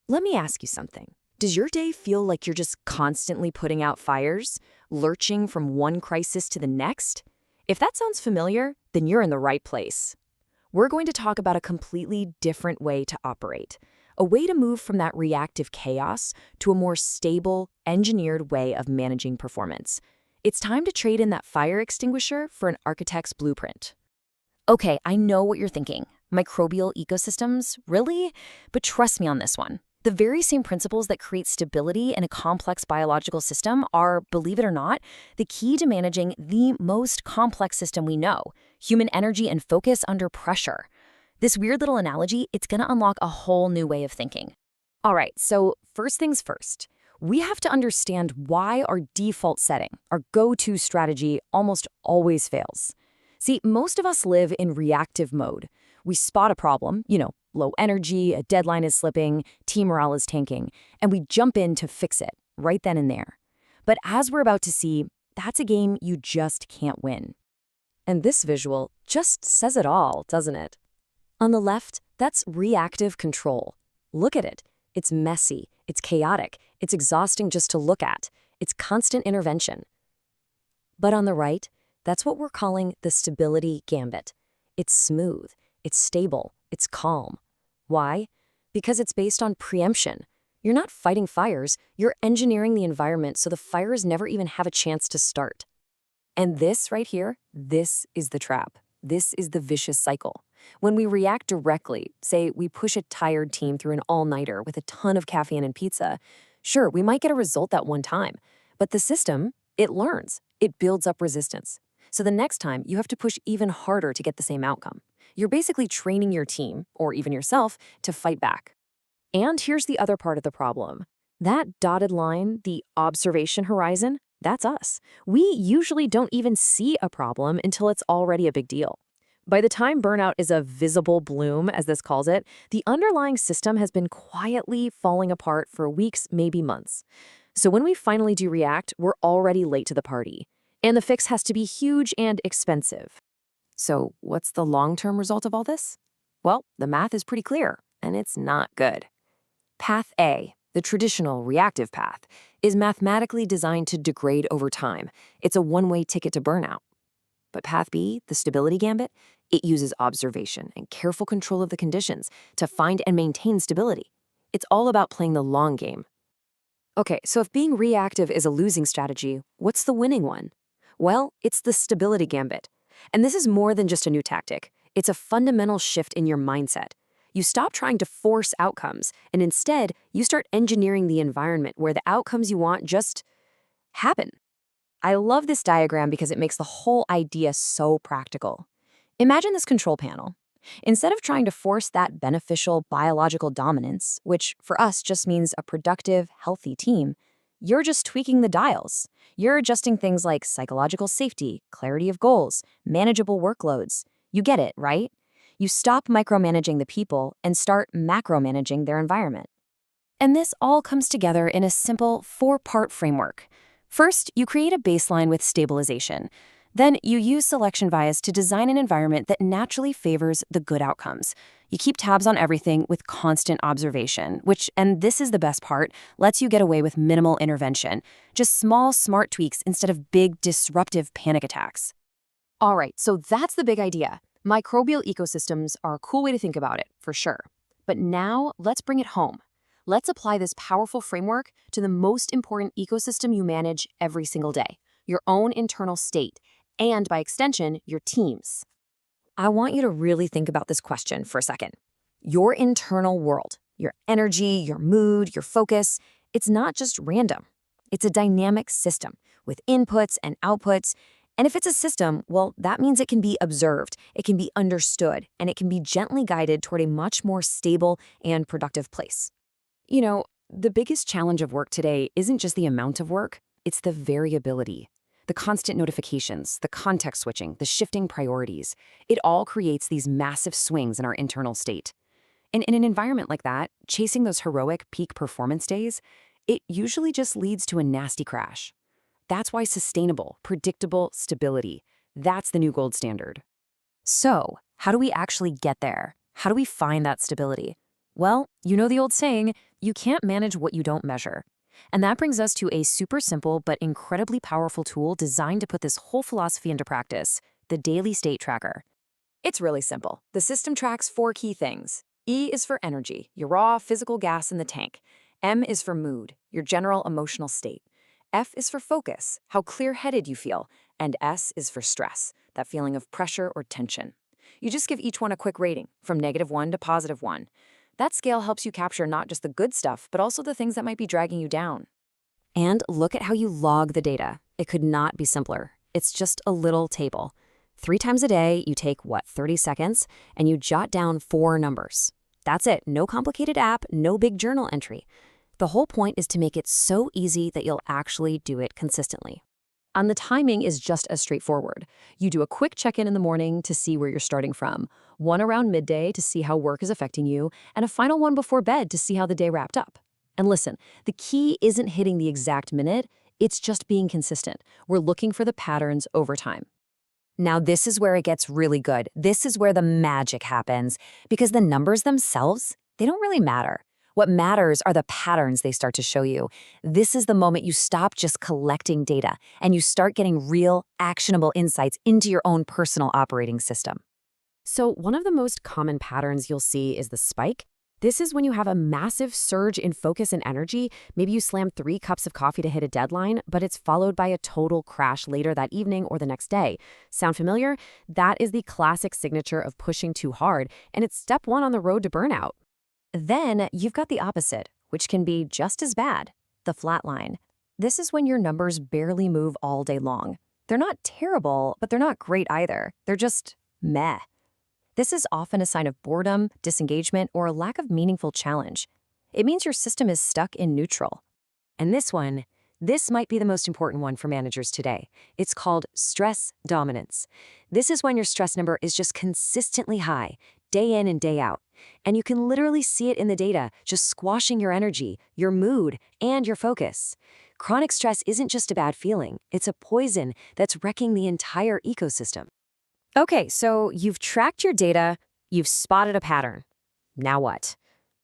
Let me ask you something. Does your day feel like you're just constantly putting out fires, lurching from one crisis to the next? If that sounds familiar, then you're in the right place. We're going to talk about a completely different way to operate, a way to move from that reactive chaos to a more stable, engineered way of managing performance. It's time to trade in that fire extinguisher for an architect's blueprint. Okay, I know what you're thinking. Microbial ecosystems? Really? But trust me on this one. The very same principles that create stability in a complex biological system are, believe it or not, the key to managing the most complex system we know, human energy and focus under pressure. This weird little analogy, it's going to unlock a whole new way of thinking. All right, so first things first. We have to understand why our default setting, our go-to strategy, almost always fails. See, most of us live in reactive mode. We spot a problem, low energy, a deadline is slipping, team morale is tanking, and we jump in to fix it right then and there. But as we're about to see, that's a game you just can't win. And this visual just says it all, doesn't it? On the left, that's reactive control. Look at it. It's messy, it's chaotic, it's exhausting just to look at. It's constant intervention. But on the right, that's what we're calling the stability gambit. It's smooth, it's stable, it's calm. Why? Because it's based on preemption. You're not fighting fires, you're engineering the environment so the fires never even have a chance to start. And this right here, this is the trap. This is the vicious cycle. When we react directly, say we push a tired team through an all-nighter with a ton of caffeine and pizza, sure, we might get a result that one time. But the system, it learns. It builds up resistance. So the next time, you have to push even harder to get the same outcome. You're basically training your team, or even yourself, to fight back. And here's the other part of the problem. That dotted line, the observation horizon, that's us. We usually don't even see a problem until it's already a big deal. By the time burnout is a visible bloom, as this calls it, the underlying system has been quietly falling apart for weeks, maybe months. So when we finally do react, we're already late to the party. And the fix has to be huge and expensive. So what's the long-term result of all this? Well, the math is pretty clear, and it's not good. Path A, the traditional reactive path, is mathematically designed to degrade over time. It's a one-way ticket to burnout. But Path B, the stability gambit, it uses observation and careful control of the conditions to find and maintain stability. It's all about playing the long game. Okay, so if being reactive is a losing strategy, what's the winning one? Well, it's the stability gambit. And this is more than just a new tactic. It's a fundamental shift in your mindset. You stop trying to force outcomes, and instead, you start engineering the environment where the outcomes you want just happen. I love this diagram because it makes the whole idea so practical. Imagine this control panel. Instead of trying to force that beneficial biological dominance, which for us just means a productive, healthy team, you're just tweaking the dials. You're adjusting things like psychological safety, clarity of goals, manageable workloads. You get it, right? You stop micromanaging the people and start macromanaging their environment. And this all comes together in a simple 4-part framework. First, you create a baseline with stabilization. Then you use selection bias to design an environment that naturally favors the good outcomes. You keep tabs on everything with constant observation, which, and this is the best part, lets you get away with minimal intervention. Just small, smart tweaks instead of big, disruptive panic attacks. All right, so that's the big idea. Microbial ecosystems are a cool way to think about it, for sure. But now, let's bring it home. Let's apply this powerful framework to the most important ecosystem you manage every single day, your own internal state, and by extension, your teams. I want you to really think about this question for a second. Your internal world, your energy, your mood, your focus, it's not just random. It's a dynamic system with inputs and outputs. And if it's a system, well, that means it can be observed, it can be understood, and it can be gently guided toward a much more stable and productive place. The biggest challenge of work today isn't just the amount of work, it's the variability. The constant notifications, the context switching, the shifting priorities. It all creates these massive swings in our internal state. And in an environment like that, chasing those heroic peak performance days, it usually just leads to a nasty crash. That's why sustainable, predictable stability, that's the new gold standard. So, how do we actually get there? How do we find that stability? Well, you know the old saying, you can't manage what you don't measure. And that brings us to a super simple but incredibly powerful tool designed to put this whole philosophy into practice, the Daily State Tracker. It's really simple. The system tracks 4 key things. E is for energy, your raw physical gas in the tank. M is for mood, your general emotional state. F is for focus, how clear-headed you feel. And S is for stress, that feeling of pressure or tension. You just give each one a quick rating, from -1 to +1. That scale helps you capture not just the good stuff, but also the things that might be dragging you down. And look at how you log the data. It could not be simpler. It's just a little table. 3 times a day, you take, 30 seconds, and you jot down 4 numbers. That's it. No complicated app, no big journal entry. The whole point is to make it so easy that you'll actually do it consistently. And the timing is just as straightforward. You do a quick check-in in the morning to see where you're starting from, one around midday to see how work is affecting you, and a final one before bed to see how the day wrapped up. And listen, the key isn't hitting the exact minute, it's just being consistent. We're looking for the patterns over time. Now, this is where it gets really good. This is where the magic happens, because the numbers themselves, they don't really matter. What matters are the patterns they start to show you. This is the moment you stop just collecting data and you start getting real, actionable insights into your own personal operating system. So one of the most common patterns you'll see is the spike. This is when you have a massive surge in focus and energy. Maybe you slam 3 cups of coffee to hit a deadline, but it's followed by a total crash later that evening or the next day. Sound familiar? That is the classic signature of pushing too hard, and it's step 1 on the road to burnout. Then you've got the opposite, which can be just as bad, the flat line. This is when your numbers barely move all day long. They're not terrible, but they're not great either. They're just meh. This is often a sign of boredom, disengagement, or a lack of meaningful challenge. It means your system is stuck in neutral. And this might be the most important one for managers today. It's called stress dominance. This is when your stress number is just consistently high, day in and day out. And you can literally see it in the data, just squashing your energy, your mood, and your focus. Chronic stress isn't just a bad feeling, it's a poison that's wrecking the entire ecosystem. Okay, so you've tracked your data, you've spotted a pattern. Now what?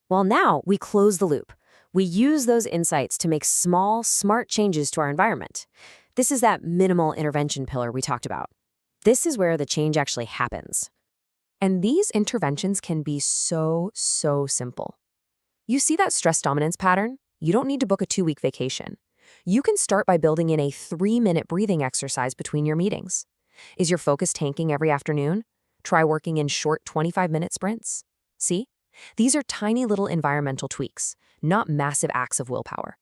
Well, now we close the loop. We use those insights to make small, smart changes to our environment. This is that minimal intervention pillar we talked about. This is where the change actually happens. And these interventions can be so simple. You see that stress dominance pattern? You don't need to book a 2-week vacation. You can start by building in a 3-minute breathing exercise between your meetings. Is your focus tanking every afternoon? Try working in short 25-minute sprints. See? These are tiny little environmental tweaks, not massive acts of willpower.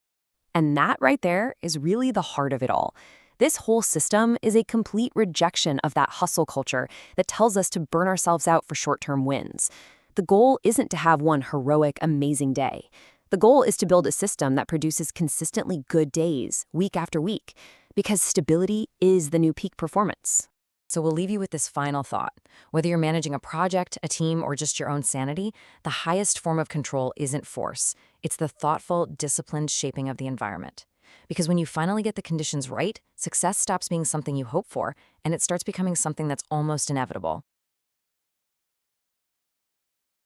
And that right there is really the heart of it all. This whole system is a complete rejection of that hustle culture that tells us to burn ourselves out for short-term wins. The goal isn't to have one heroic, amazing day. The goal is to build a system that produces consistently good days, week after week, because stability is the new peak performance. So we'll leave you with this final thought. Whether you're managing a project, a team, or just your own sanity, the highest form of control isn't force. It's the thoughtful, disciplined shaping of the environment. Because when you finally get the conditions right, success stops being something you hope for, and it starts becoming something that's almost inevitable.